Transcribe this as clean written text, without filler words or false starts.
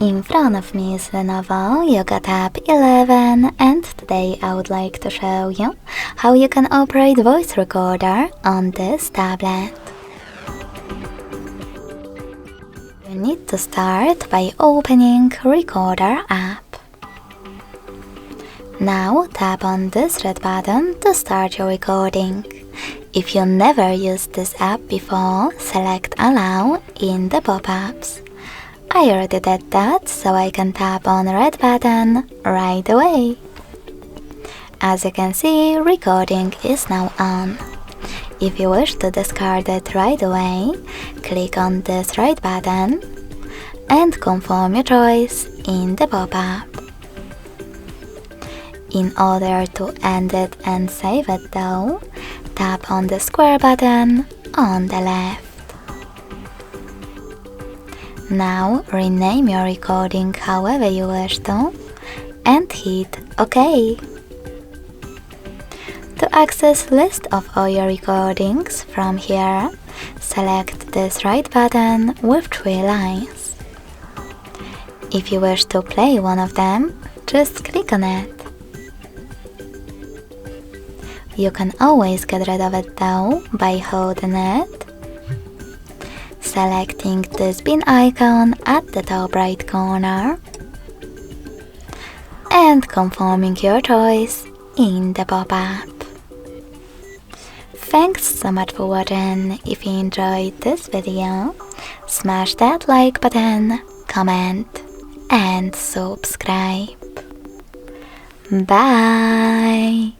In front of me is Lenovo Yoga Tab 11, and today I would like to show you how you can operate voice recorder on this tablet. You need to start by opening Recorder app. Now tap on this red button to start your recording. If you never used this app before, select Allow in the pop-ups. I already did that, so I can tap on the red button right away. As you can see, recording is now on. If you wish to discard it right away, click on this right button and confirm your choice in the pop-up. In order to end it and save it though, tap on the square button on the left. Now rename your recording however you wish to and hit OK. To access list of all your recordings from here, select this right button with 3 lines. If you wish to play one of them, just click on it. You can always get rid of it though by holding it, selecting this bin icon at the top right corner, and confirming your choice in the pop-up. Thanks so much for watching. If you enjoyed this video, smash that like button, comment, and subscribe. Bye!